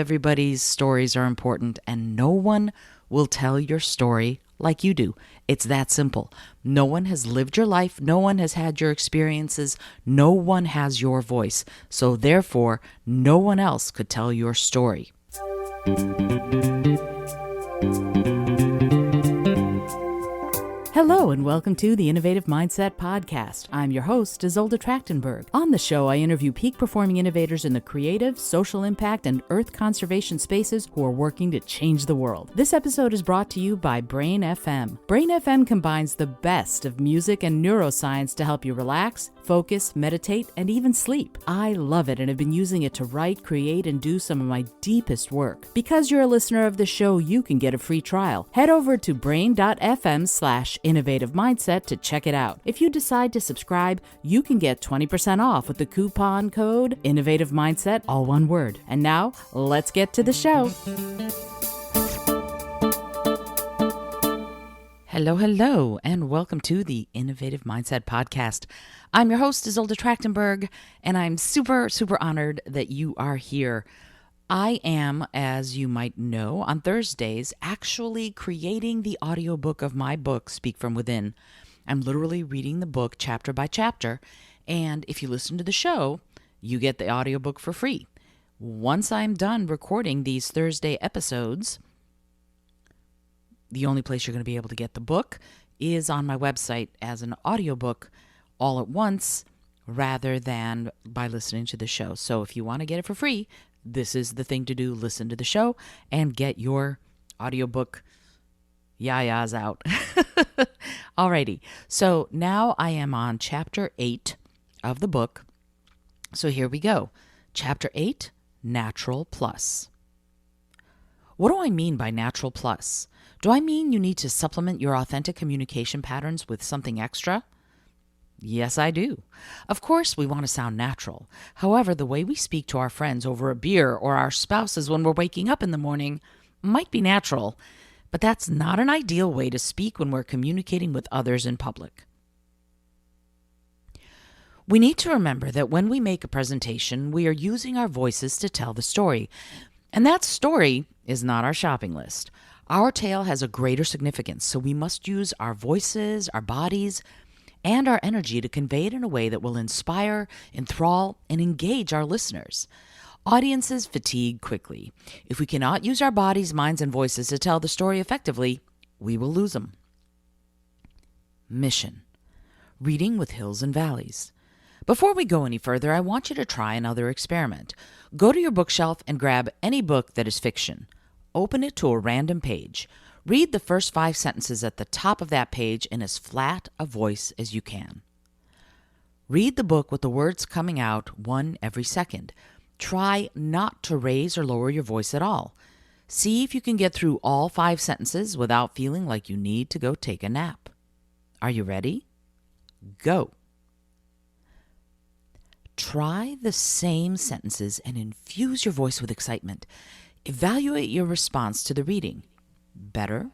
everybody's stories are important, and no one will tell your story like you do. It's that simple. No one has lived your life. No one has had your experiences. No one has your voice. So therefore, no one else could tell your story. Hello and welcome to the Innovative Mindset Podcast. I'm your host, Isolde Trachtenberg. On the show, I interview peak performing innovators in the creative, social impact, and earth conservation spaces who are working to change the world. This episode is brought to you by Brain FM. Brain FM combines the best of music and neuroscience to help you relax, focus, meditate, and even sleep. I love it and have been using it to write, create, and do some of my deepest work. Because you're a listener of the show, you can get a free trial. Head over to brain.fm/innovative mindset to check it out. If you decide to subscribe, you can get 20% off with the coupon code Innovative Mindset, all one word. And now, let's get to the show. Hello, and welcome to the Innovative Mindset Podcast. I'm your host, Isolde Trachtenberg, and I'm super honored that you are here. I am, as you might know, on Thursdays, actually creating the audiobook of my book, Speak From Within. I'm literally reading the book chapter by chapter, and if you listen to the show, you get the audiobook for free. Once I'm done recording these Thursday episodes, the only place you're going to be able to get the book is on my website as an audiobook all at once rather than by listening to the show. So if you want to get it for free, this is the thing to do. Listen to the show and get your audiobook yayas out. Alrighty. So now I am on chapter 8 of the book. So here we go. Chapter 8, Natural Plus. What do I mean by natural plus? Do I mean you need to supplement your authentic communication patterns with something extra? Yes, I do. Of course, we want to sound natural. However, the way we speak to our friends over a beer or our spouses when we're waking up in the morning might be natural, but that's not an ideal way to speak when we're communicating with others in public. We need to remember that when we make a presentation, we are using our voices to tell the story, and that story is not our shopping list. Our tale has a greater significance, so we must use our voices, our bodies, and our energy to convey it in a way that will inspire, enthrall, and engage our listeners. Audiences fatigue quickly. If we cannot use our bodies, minds, and voices to tell the story effectively, we will lose them. Mission: reading with hills and valleys. Before we go any further, I want you to try another experiment. Go to your bookshelf and grab any book that is fiction. Open it to a random page. Read the first 5 sentences at the top of that page in as flat a voice as you can. Read the book with the words coming out one every second. Try not to raise or lower your voice at all. See if you can get through all 5 sentences without feeling like you need to go take a nap. Are you ready? Go. Try the same sentences and infuse your voice with excitement. Evaluate your response to the reading. Better?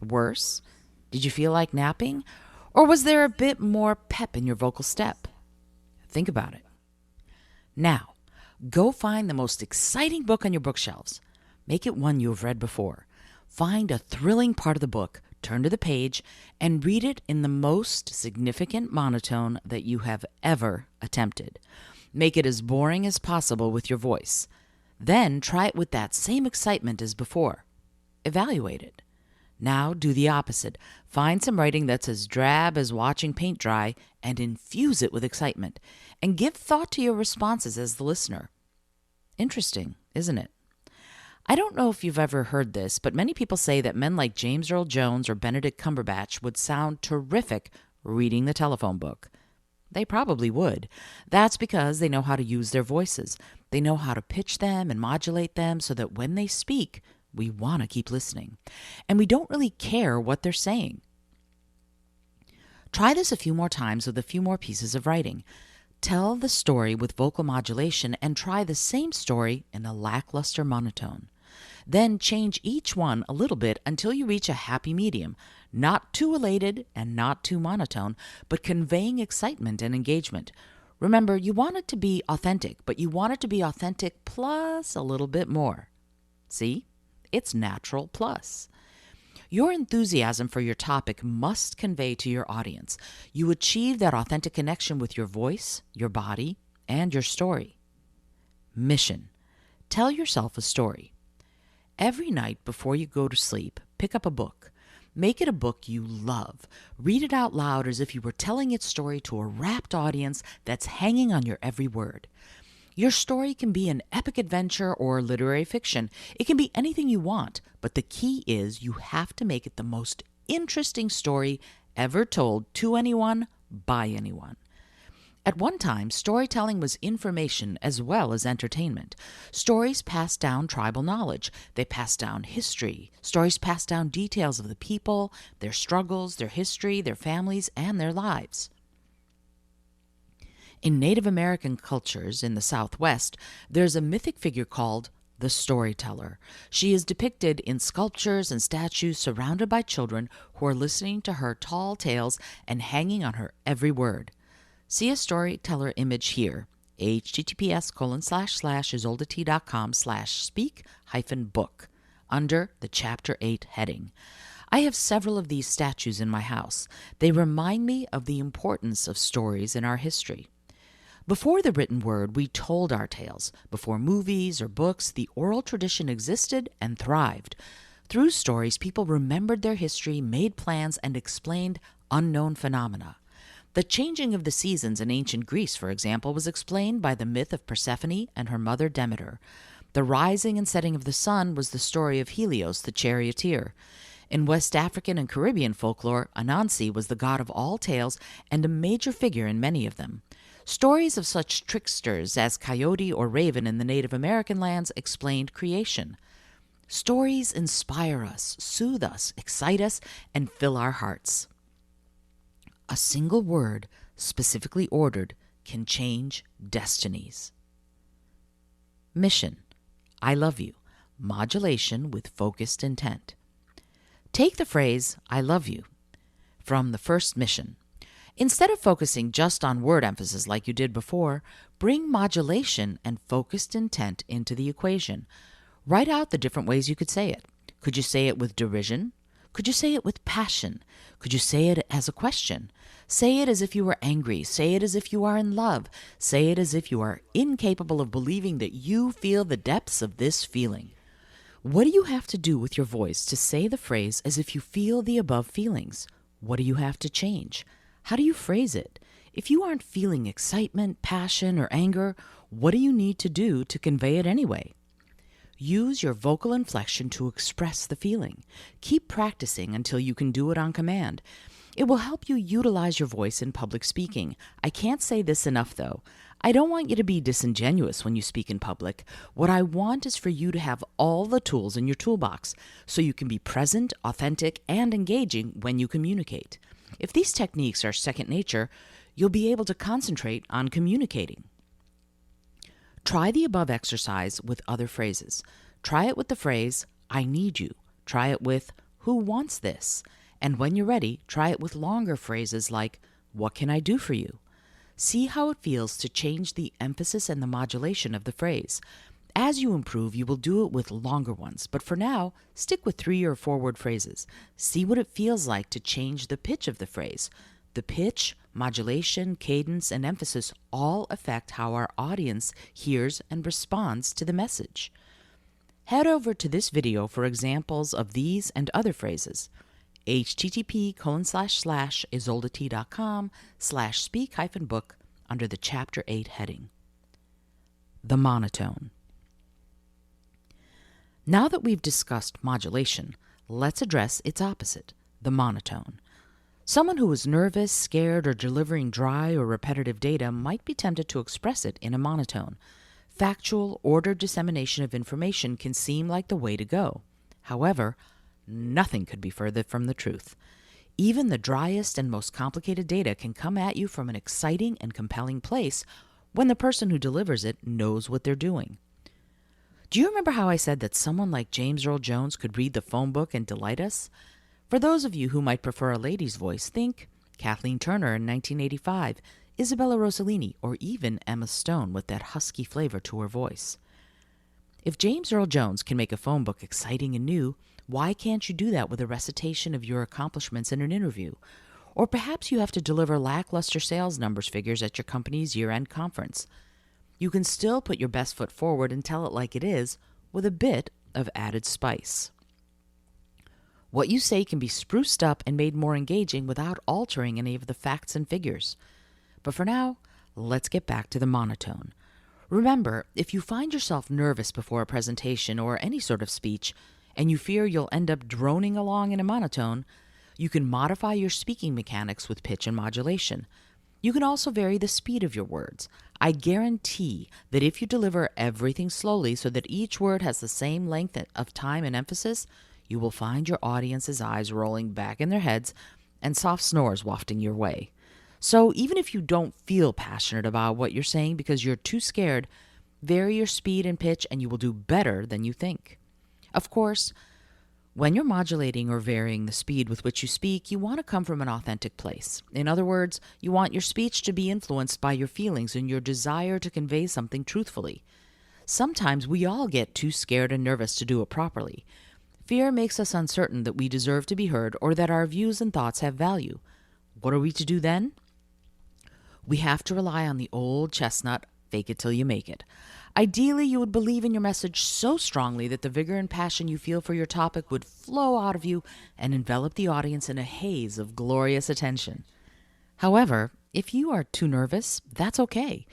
Worse? Did you feel like napping? Or was there a bit more pep in your vocal step? Think about it. Now, go find the most exciting book on your bookshelves. Make it one you have read before. Find a thrilling part of the book, turn to the page, and read it in the most significant monotone that you have ever attempted. Make it as boring as possible with your voice. Then try it with that same excitement as before. Evaluate it. Now do the opposite. Find some writing that's as drab as watching paint dry and infuse it with excitement. And give thought to your responses as the listener. Interesting, isn't it? I don't know if you've ever heard this, but many people say that men like James Earl Jones or Benedict Cumberbatch would sound terrific reading the telephone book. They probably would. That's because they know how to use their voices. They know how to pitch them and modulate them so that when they speak, we want to keep listening. And we don't really care what they're saying. Try this a few more times with a few more pieces of writing. Tell the story with vocal modulation and try the same story in a lackluster monotone. Then change each one a little bit until you reach a happy medium, not too elated and not too monotone, but conveying excitement and engagement. Remember, you want it to be authentic, but you want it to be authentic plus a little bit more. See? It's natural plus. Your enthusiasm for your topic must convey to your audience. You achieve that authentic connection with your voice, your body, and your story. Mission. Tell yourself a story. Every night before you go to sleep, pick up a book. Make it a book you love. Read it out loud as if you were telling its story to a rapt audience that's hanging on your every word. Your story can be an epic adventure or literary fiction. It can be anything you want, but the key is you have to make it the most interesting story ever told to anyone, by anyone. At one time, storytelling was information as well as entertainment. Stories passed down tribal knowledge. They passed down history. Stories passed down details of the people, their struggles, their history, their families, and their lives. In Native American cultures in the Southwest, there's a mythic figure called the storyteller. She is depicted in sculptures and statues surrounded by children who are listening to her tall tales and hanging on her every word. See a storyteller image here, https://isoldet.com/speak-book, under the Chapter 8 heading. I have several of these statues in my house. They remind me of the importance of stories in our history. Before the written word, we told our tales. Before movies or books, the oral tradition existed and thrived. Through stories, people remembered their history, made plans, and explained unknown phenomena. The changing of the seasons in ancient Greece, for example, was explained by the myth of Persephone and her mother Demeter. The rising and setting of the sun was the story of Helios, the charioteer. In West African and Caribbean folklore, Anansi was the god of all tales and a major figure in many of them. Stories of such tricksters as Coyote or Raven in the Native American lands explained creation. Stories inspire us, soothe us, excite us, and fill our hearts. A single word, specifically ordered, can change destinies. Mission. I love you. Modulation with focused intent. Take the phrase, I love you, from the first mission. Instead of focusing just on word emphasis like you did before, bring modulation and focused intent into the equation. Write out the different ways you could say it. Could you say it with derision? Could you say it with passion? Could you say it as a question? Say it as if you were angry. Say it as if you are in love. Say it as if you are incapable of believing that you feel the depths of this feeling. What do you have to do with your voice to say the phrase as if you feel the above feelings? What do you have to change? How do you phrase it? If you aren't feeling excitement, passion, or anger, what do you need to do to convey it anyway? Use your vocal inflection to express the feeling. Keep practicing until you can do it on command. It will help you utilize your voice in public speaking. I can't say this enough, though. I don't want you to be disingenuous when you speak in public. What I want is for you to have all the tools in your toolbox so you can be present, authentic, and engaging when you communicate. If these techniques are second nature, you'll be able to concentrate on communicating. Try the above exercise with other phrases. Try it with the phrase, I need you. Try it with, who wants this? And when you're ready, try it with longer phrases like, what can I do for you? See how it feels to change the emphasis and the modulation of the phrase. As you improve, you will do it with longer ones, but for now, stick with 3 or 4 word phrases. See what it feels like to change the pitch of the phrase. The pitch, modulation, cadence, and emphasis all affect how our audience hears and responds to the message. Head over to this video for examples of these and other phrases. http://isoldet.com/speak-book under the Chapter 8 heading. The monotone. Now that we've discussed modulation, let's address its opposite, the monotone. Someone who is nervous, scared, or delivering dry or repetitive data might be tempted to express it in a monotone. Factual, ordered dissemination of information can seem like the way to go. However, nothing could be further from the truth. Even the driest and most complicated data can come at you from an exciting and compelling place when the person who delivers it knows what they're doing. Do you remember how I said that someone like James Earl Jones could read the phone book and delight us? For those of you who might prefer a lady's voice, think Kathleen Turner in 1985. Isabella Rossellini, or even Emma Stone with that husky flavor to her voice. If James Earl Jones can make a phone book exciting and new, why can't you do that with a recitation of your accomplishments in an interview? Or perhaps you have to deliver lackluster sales numbers figures at your company's year-end conference. You can still put your best foot forward and tell it like it is, with a bit of added spice. What you say can be spruced up and made more engaging without altering any of the facts and figures. But for now, let's get back to the monotone. Remember, if you find yourself nervous before a presentation or any sort of speech, and you fear you'll end up droning along in a monotone, you can modify your speaking mechanics with pitch and modulation. You can also vary the speed of your words. I guarantee that if you deliver everything slowly so that each word has the same length of time and emphasis, you will find your audience's eyes rolling back in their heads and soft snores wafting your way. So even if you don't feel passionate about what you're saying because you're too scared, vary your speed and pitch and you will do better than you think. Of course, when you're modulating or varying the speed with which you speak, you want to come from an authentic place. In other words, you want your speech to be influenced by your feelings and your desire to convey something truthfully. Sometimes we all get too scared and nervous to do it properly. Fear makes us uncertain that we deserve to be heard or that our views and thoughts have value. What are we to do then? We have to rely on the old chestnut, fake it till you make it. Ideally, you would believe in your message so strongly that the vigor and passion you feel for your topic would flow out of you and envelop the audience in a haze of glorious attention. However, if you are too nervous, that's okay.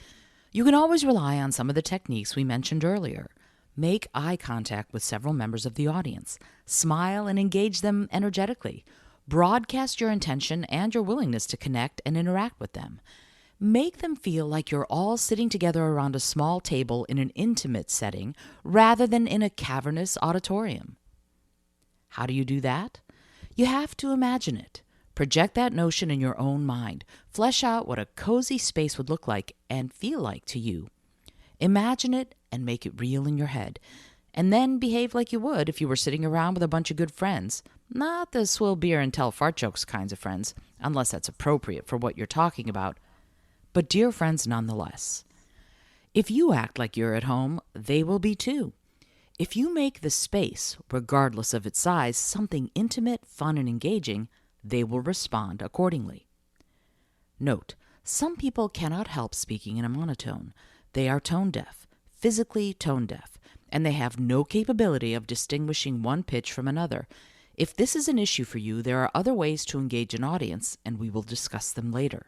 You can always rely on some of the techniques we mentioned earlier. Make eye contact with several members of the audience. Smile and engage them energetically. Broadcast your intention and your willingness to connect and interact with them. Make them feel like you're all sitting together around a small table in an intimate setting rather than in a cavernous auditorium. How do you do that? You have to imagine it. Project that notion in your own mind. Flesh out what a cozy space would look like and feel like to you. Imagine it and make it real in your head. And then behave like you would if you were sitting around with a bunch of good friends. Not the swill beer and tell fart jokes kinds of friends, unless that's appropriate for what you're talking about. But dear friends nonetheless. If you act like you're at home, they will be too. If you make the space, regardless of its size, something intimate, fun, and engaging, they will respond accordingly. Note, some people cannot help speaking in a monotone. They are tone deaf, physically tone deaf, and they have no capability of distinguishing one pitch from another. If this is an issue for you, there are other ways to engage an audience, and we will discuss them later.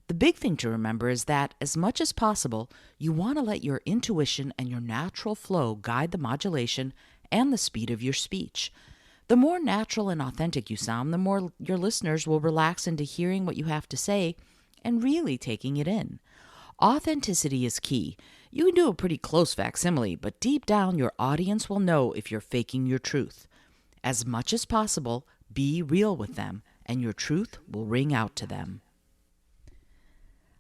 The big thing to remember is that, as much as possible, you want to let your intuition and your natural flow guide the modulation and the speed of your speech. The more natural and authentic you sound, the more your listeners will relax into hearing what you have to say and really taking it in. Authenticity is key. You can do a pretty close facsimile, but deep down your audience will know if you're faking your truth. As much as possible, be real with them, and your truth will ring out to them.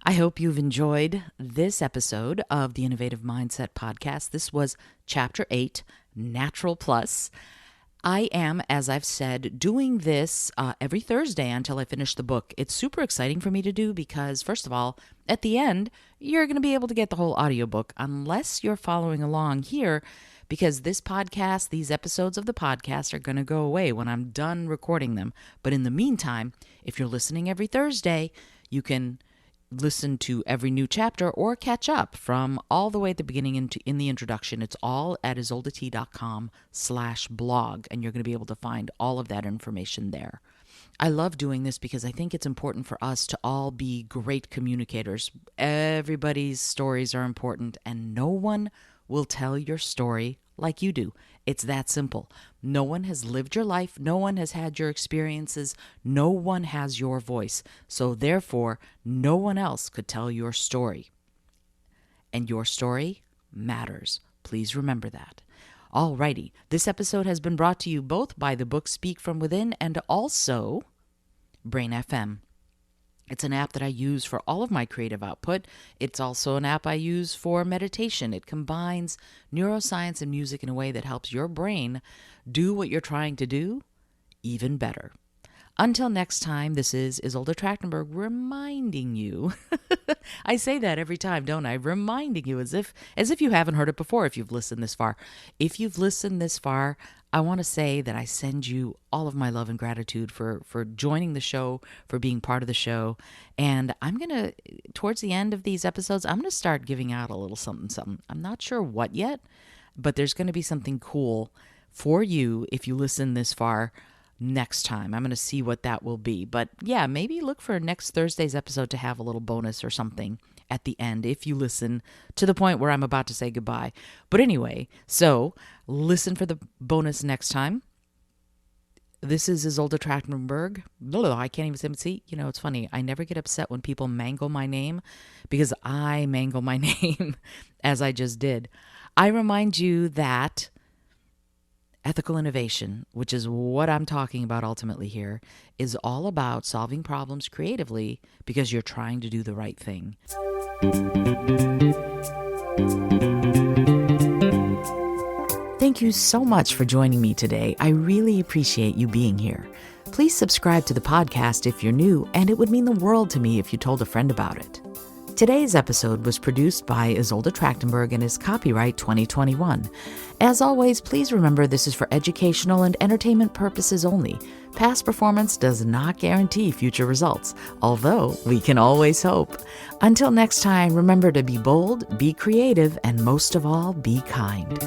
I hope you've enjoyed this episode of the Innovative Mindset Podcast. This was Chapter 8, Natural Plus. I am, as I've said, doing this every Thursday until I finish the book. It's super exciting for me to do because, first of all, at the end, you're going to be able to get the whole audiobook unless you're following along here, because this podcast, these episodes of the podcast are going to go away when I'm done recording them. But in the meantime, if you're listening every Thursday, you can listen to every new chapter or catch up from all the way at the beginning in the introduction. It's all at isoldet.com/blog, and you're going to be able to find all of that information there. I love doing this because I think it's important for us to all be great communicators. Everybody's stories are important, and no one will tell your story like you do. It's that simple. No one has lived your life. No one has had your experiences. No one has your voice. So therefore, no one else could tell your story. And your story matters. Please remember that. Alrighty, this episode has been brought to you both by the book Speak From Within and also Brain FM. It's an app that I use for all of my creative output. It's also an app I use for meditation. It combines neuroscience and music in a way that helps your brain do what you're trying to do even better. Until next time, this is Isolde Trachtenberg reminding you. I say that every time, don't I? Reminding you as if you haven't heard it before if you've listened this far. If you've listened this far, I want to say that I send you all of my love and gratitude for joining the show, for being part of the show. And I'm going to, towards the end of these episodes, I'm going to start giving out a little something. I'm not sure what yet, but there's going to be something cool for you if you listen this far next time. I'm going to see what that will be. But yeah, maybe look for next Thursday's episode to have a little bonus or something at the end if you listen to the point where I'm about to say goodbye. But anyway, so listen for the bonus next time. This is Isolde Trachtenberg. I can't even say it. See, it's funny. I never get upset when people mangle my name because I mangle my name as I just did. I remind you that ethical innovation, which is what I'm talking about ultimately here, is all about solving problems creatively because you're trying to do the right thing. Thank you so much for joining me today. I really appreciate you being here. Please subscribe to the podcast if you're new, and it would mean the world to me if you told a friend about it. Today's episode was produced by Isolde Trachtenberg and is copyright 2021. As always, please remember this is for educational and entertainment purposes only. Past performance does not guarantee future results, although we can always hope. Until next time, remember to be bold, be creative, and most of all, be kind.